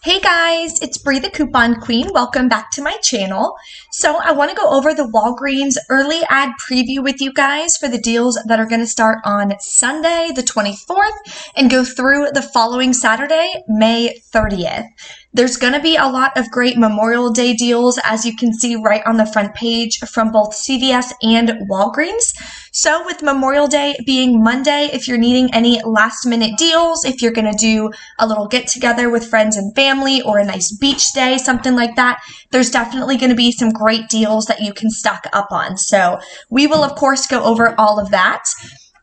Hey guys, it's Bree the Coupon Queen. Welcome back to my channel. So I want to go over the Walgreens early ad preview with you guys for the deals that are going to start on Sunday the 24th and go through the following Saturday, May 30th. There's going to be a lot of great Memorial Day deals, as you can see right on the front page, from both CVS and Walgreens. So with Memorial Day being Monday, if you're needing any last minute deals, if you're going to do a little get together with friends and family or a nice beach day, something like that, there's definitely going to be some great deals that you can stock up on. So we will of course go over all of that.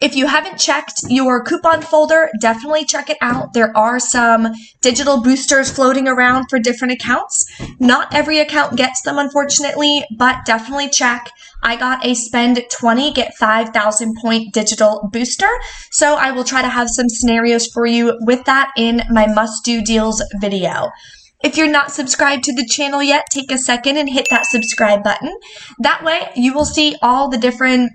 If you haven't checked your coupon folder, definitely check it out. There are some digital boosters floating around for different accounts. Not every account gets them, unfortunately, but definitely check. I got a spend 20, get 5,000 point digital booster. So I will try to have some scenarios for you with that in my must-do deals video. If you're not subscribed to the channel yet, take a second and hit that subscribe button. That way you will see all the different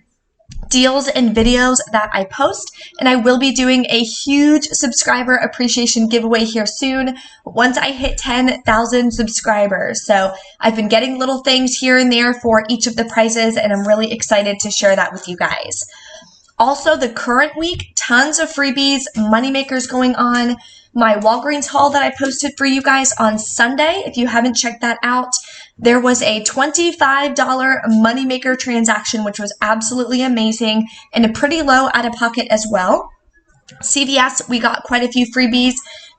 deals and videos that I post, and I will be doing a huge subscriber appreciation giveaway here soon once I hit 10,000 subscribers. So I've been getting little things here and there for each of the prizes, and I'm really excited to share that with you guys. Also, the current week, tons of freebies, moneymakers going on. My Walgreens haul that I posted for you guys on Sunday, if you haven't checked that out, there was a $25 moneymaker transaction, which was absolutely amazing and a pretty low out of pocket as well. CVS, we got quite a few freebies,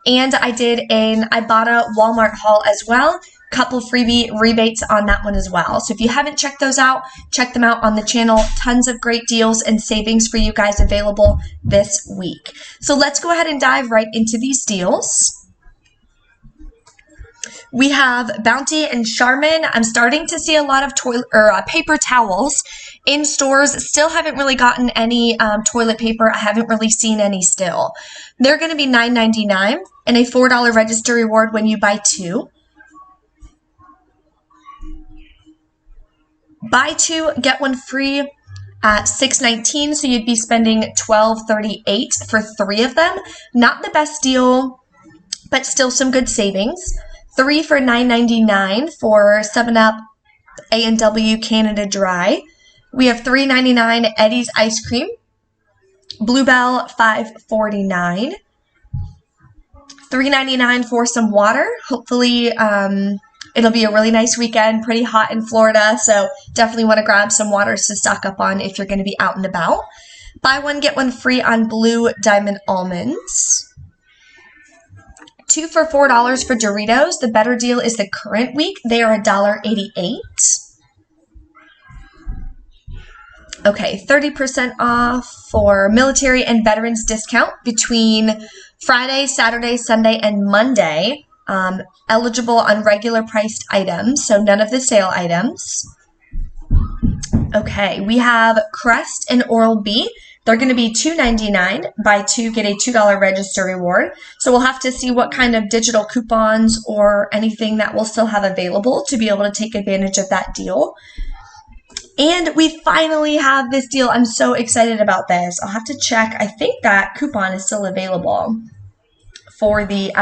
and I did an Ibotta Walmart haul as well. Couple freebie rebates on that one as well. So if you haven't checked those out, check them out on the channel. Tons of great deals and savings for you guys available this week. So let's go ahead and dive right into these deals. We have Bounty and Charmin. I'm starting to see a lot of paper towels in stores. Still haven't really gotten any toilet paper. I haven't really seen any still. They're going to be $9.99 and a $4 register reward when you buy two. Buy two, get one free at $6.19, so you'd be spending $12.38 for three of them. Not the best deal, but still some good savings. Three for $9.99 for 7-Up A&W Canada Dry. We have $3.99 Eddie's Ice Cream. Bluebell, $5.49. $3.99 for some water. Hopefully, it'll be a really nice weekend, pretty hot in Florida, so definitely want to grab some waters to stock up on if you're going to be out and about. Buy one, get one free on Blue Diamond Almonds. Two for $4 for Doritos. The better deal is the current week. They are $1.88. Okay, 30% off for military and veterans discount between Friday, Saturday, Sunday, and Monday. Eligible on regular priced items, so none of the sale items. Okay, we have Crest and Oral-B. They're going to be $2.99. Buy two, get a $2 register reward. So we'll have to see what kind of digital coupons or anything that we'll still have available to be able to take advantage of that deal. And we finally have this deal. I'm so excited about this. I'll have to check. I think that coupon is still available for the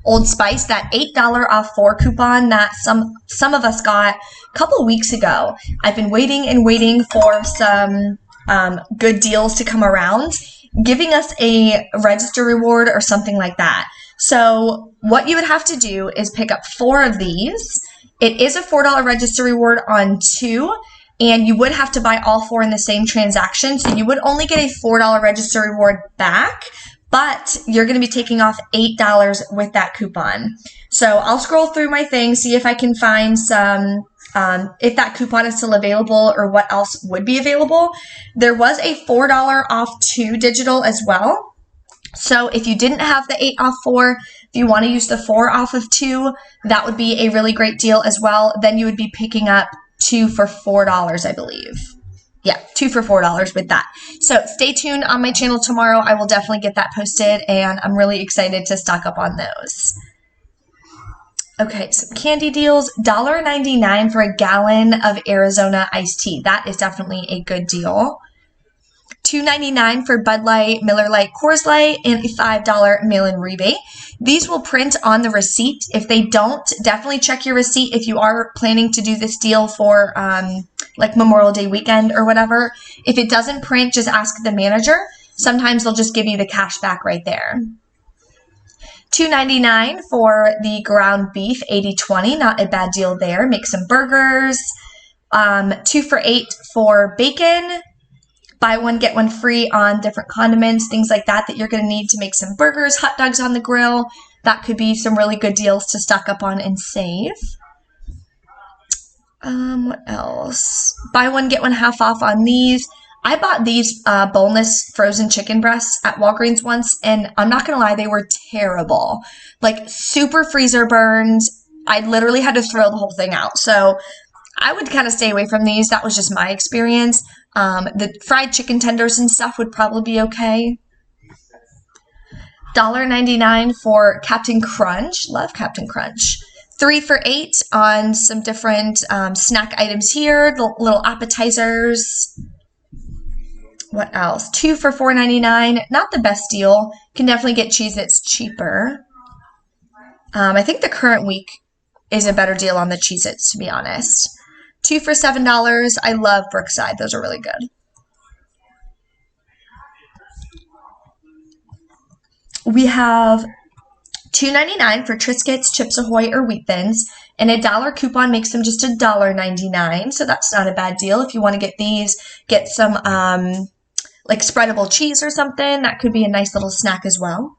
Old Spice, that $8 off 4 coupon that some of us got a couple weeks ago. I've been waiting and waiting for some good deals to come around, giving us a register reward or something like that. So what you would have to do is pick up 4 of these. It is a $4 register reward on 2, and you would have to buy all 4 in the same transaction. So you would only get a $4 register reward back, but you're going to be taking off $8 with that coupon. So I'll scroll through my thing, see if I can find some, if that coupon is still available or what else would be available. There was a $4 off 2 digital as well. So if you didn't have the 8 off 4, if you want to use the 4 off of 2, that would be a really great deal as well. Then you would be picking up 2 for $4, I believe. Yeah, 2 for $4 with that. So stay tuned on my channel tomorrow. I will definitely get that posted, and I'm really excited to stock up on those. Okay, so candy deals, $1.99 for a gallon of Arizona iced tea. That is definitely a good deal. $2.99 for Bud Light, Miller Lite, Coors Light, and a $5 mail-in rebate. These will print on the receipt. If they don't, definitely check your receipt if you are planning to do this deal for like Memorial Day weekend or whatever. If it doesn't print, just ask the manager. Sometimes they'll just give you the cash back right there. $2.99 for the ground beef, 80/20, not a bad deal there. Make some burgers. 2 for $8 for bacon. Buy one, get one free on different condiments, things like that you're going to need to make some burgers, hot dogs on the grill. That could be some really good deals to stock up on and save. What else? Buy one, get one half off on these. I bought these boneless frozen chicken breasts at Walgreens once, and I'm not going to lie, they were terrible. Like, super freezer burns. I literally had to throw the whole thing out. So I would kind of stay away from these. That was just my experience. The fried chicken tenders and stuff would probably be okay. $1.99 for Captain Crunch. Love Captain Crunch. 3 for $8 on some different snack items here. The little appetizers. What else? 2 for $4.99. Not the best deal. Can definitely get Cheez-Its cheaper. I think the current week is a better deal on the Cheez-Its, to be honest. 2 for $7. I love Brookside. Those are really good. We have $2.99 for Triscuits, Chips Ahoy, or Wheat Thins, and a $1 coupon makes them just $1.99. So that's not a bad deal. If you want to get these, get some like spreadable cheese or something. That could be a nice little snack as well.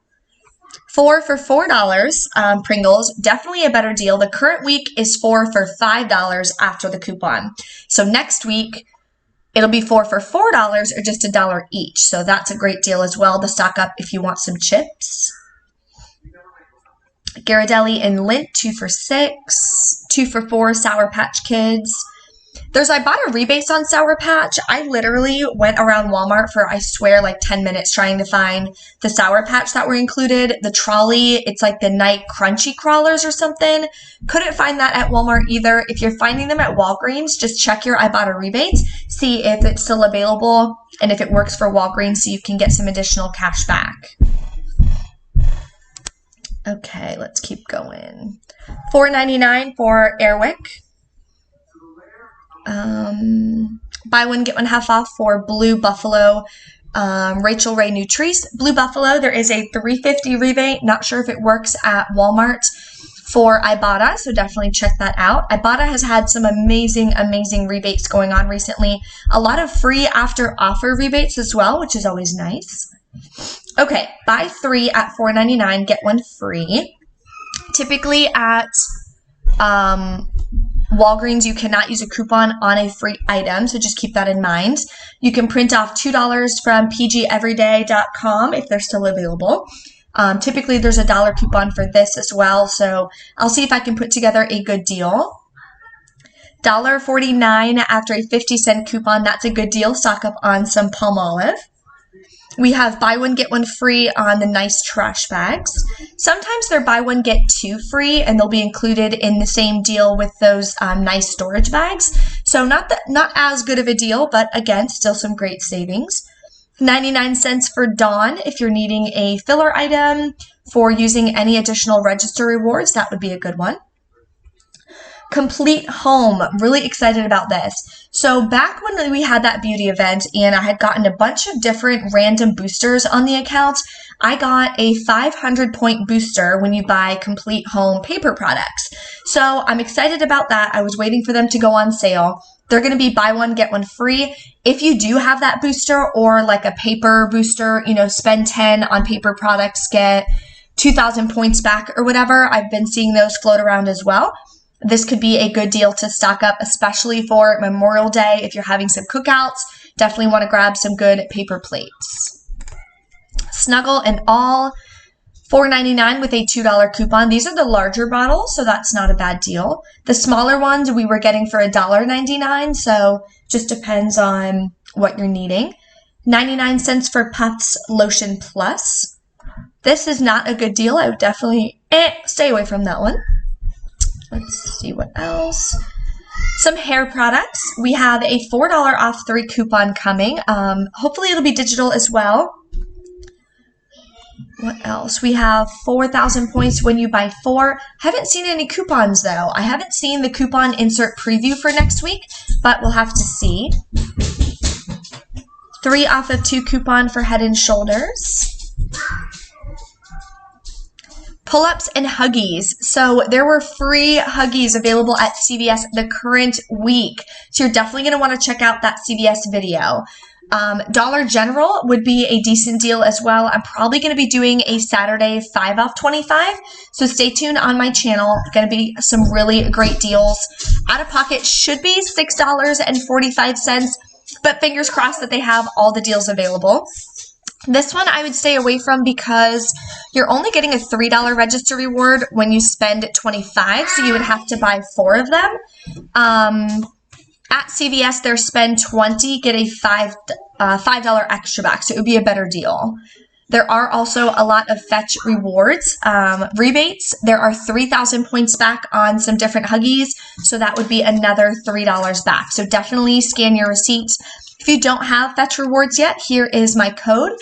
4 for $4, Pringles, definitely a better deal. The current week is 4 for $5 after the coupon. So next week, it'll be 4 for $4 or just $1 each. So that's a great deal as well to stock up if you want some chips. Ghirardelli and Lindt, 2 for $6. 2 for $4, Sour Patch Kids. There's Ibotta rebates on Sour Patch. I literally went around Walmart for, I swear, like 10 minutes trying to find the Sour Patch that were included. The trolley, it's like the night crunchy crawlers or something. Couldn't find that at Walmart either. If you're finding them at Walgreens, just check your Ibotta rebates, see if it's still available and if it works for Walgreens so you can get some additional cash back. Okay, let's keep going. $4.99 for Airwick. Buy one, get one half off for Blue Buffalo, Rachel Ray Nutrice. Blue Buffalo, there is a $3.50 rebate. Not sure if it works at Walmart for Ibotta, so definitely check that out. Ibotta has had some amazing rebates going on recently. A lot of free after offer rebates as well, which is always nice. Okay, buy 3 at $4.99, get 1 free. Typically at Walgreens, you cannot use a coupon on a free item, so just keep that in mind. You can print off $2 from pgeveryday.com if they're still available. Typically, there's a $1 coupon for this as well, so I'll see if I can put together a good deal. $1.49 after a 50-cent coupon. That's a good deal. Stock up on some Palmolive. We have buy one, get one free on the nice trash bags. Sometimes they're buy one, get 2 free, and they'll be included in the same deal with those nice storage bags. So not as good of a deal, but again, still some great savings. 99 cents for Dawn if you're needing a filler item for using any additional register rewards. That would be a good one. Complete Home. Really excited about this. So back when we had that beauty event and I had gotten a bunch of different random boosters on the account, I got a 500-point booster when you buy Complete Home paper products. So I'm excited about that. I was waiting for them to go on sale. They're going to be buy one, get one free. If you do have that booster or like a paper booster, you know, spend 10 on paper products, get 2,000 points back or whatever. I've been seeing those float around as well. This could be a good deal to stock up, especially for Memorial Day. If you're having some cookouts, definitely want to grab some good paper plates. Snuggle and All, $4.99 with a $2 coupon. These are the larger bottles, so that's not a bad deal. The smaller ones we were getting for $1.99, so just depends on what you're needing. 99 cents for Puffs Lotion Plus. This is not a good deal. I would definitely stay away from that one. Let's see what else. Some hair products. We have a $4 off 3 coupon coming. Hopefully it'll be digital as well. What else? We have 4,000 points when you buy 4. Haven't seen any coupons though. I haven't seen the coupon insert preview for next week, but we'll have to see. 3 off of 2 coupon for Head and Shoulders. Pull-ups and Huggies. So there were free Huggies available at CVS the current week. So you're definitely going to want to check out that CVS video. Dollar General would be a decent deal as well. I'm probably going to be doing a Saturday 5 off 25. So stay tuned on my channel. Going to be some really great deals. Out of pocket should be $6.45, but fingers crossed that they have all the deals available. This one I would stay away from because you're only getting a $3 register reward when you spend $25, so you would have to buy 4 of them. At CVS, their spend 20, get a $5 extra back, so it would be a better deal. There are also a lot of Fetch rewards. Rebates, there are 3,000 points back on some different Huggies, so that would be another $3 back. So definitely scan your receipts. If you don't have Fetch rewards yet, here is my code,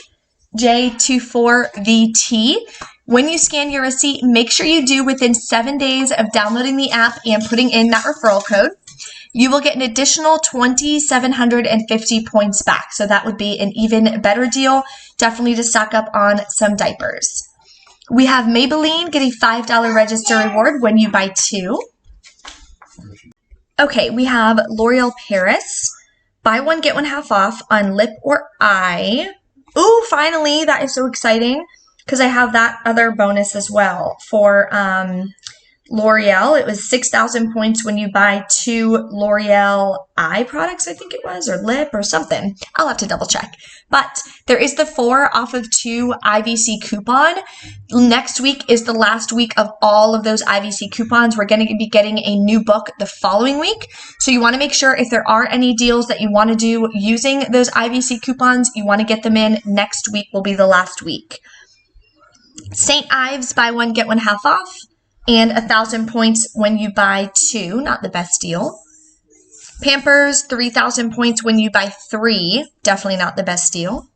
J24VT. When you scan your receipt, make sure you do within 7 days of downloading the app and putting in that referral code. You will get an additional 2,750 points back. So that would be an even better deal. Definitely to stock up on some diapers. We have Maybelline, get a $5 register reward when you buy 2. Okay, we have L'Oreal Paris. Buy 1, get 1 half off on lip or eye. Ooh, finally, that is so exciting because I have that other bonus as well for L'Oreal. It was 6,000 points when you buy 2 L'Oreal eye products, I think it was, or lip or something. I'll have to double check. But there is the 4 off of 2 IVC coupon. Next week is the last week of all of those IVC coupons. We're going to be getting a new book the following week. So you want to make sure if there are any deals that you want to do using those IVC coupons, you want to get them in. Next week will be the last week. St. Ives, buy 1, get 1 half off. And 1,000 points when you buy 2. Not the best deal. Pampers, 3,000 points when you buy 3. Definitely not the best deal.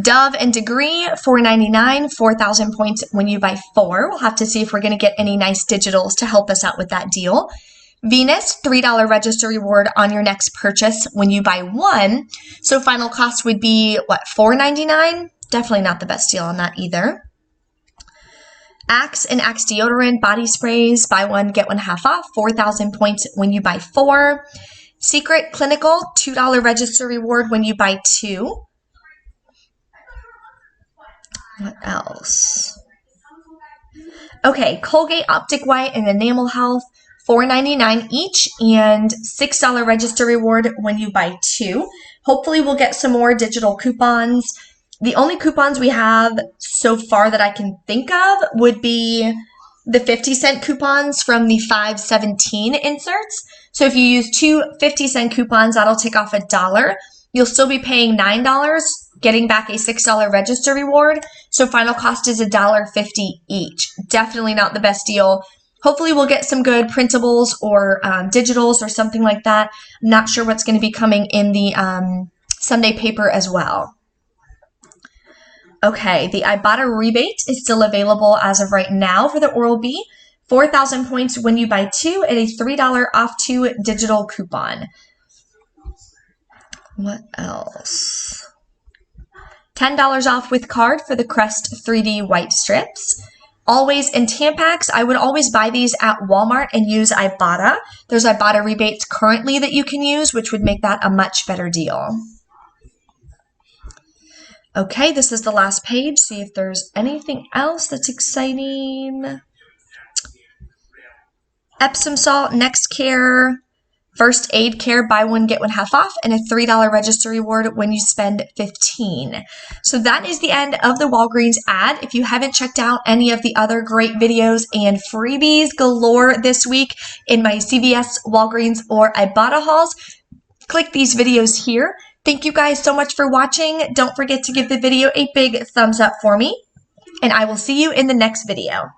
Dove and Degree, $4.99, 4,000 points when you buy 4. We'll have to see if we're going to get any nice digitals to help us out with that deal. Venus, $3 register reward on your next purchase when you buy 1. So final cost would be, what, $4.99? Definitely not the best deal on that either. Axe and Axe deodorant, body sprays, buy 1, get 1 half off, 4,000 points when you buy 4. Secret Clinical, $2 register reward when you buy 2. What else? Okay, Colgate Optic White and Enamel Health, $4.99 each, and $6 register reward when you buy 2. Hopefully we'll get some more digital coupons. The only coupons we have so far that I can think of would be the 50-cent coupons from the 5/17 inserts. So if you use 2 50-cent coupons, that'll take off $1. You'll still be paying $9, getting back a $6 register reward. So final cost is $1.50 each. Definitely not the best deal. Hopefully we'll get some good printables or digitals or something like that. I'm not sure what's going to be coming in the Sunday paper as well. Okay, the Ibotta Rebate is still available as of right now for the Oral-B. 4,000 points when you buy 2 and a $3 off 2 digital coupon. What else? $10 off with card for the Crest 3D white strips. Always in Tampax, I would always buy these at Walmart and use Ibotta. There's Ibotta rebates currently that you can use, which would make that a much better deal. Okay, this is the last page. See if there's anything else that's exciting. Epsom salt, Next Care, First Aid Care, buy 1, get 1 half off, and a $3 register reward when you spend $15. So that is the end of the Walgreens ad. If you haven't checked out any of the other great videos and freebies galore this week in my CVS, Walgreens, or Ibotta hauls, click these videos here. Thank you guys so much for watching. Don't forget to give the video a big thumbs up for me, and I will see you in the next video.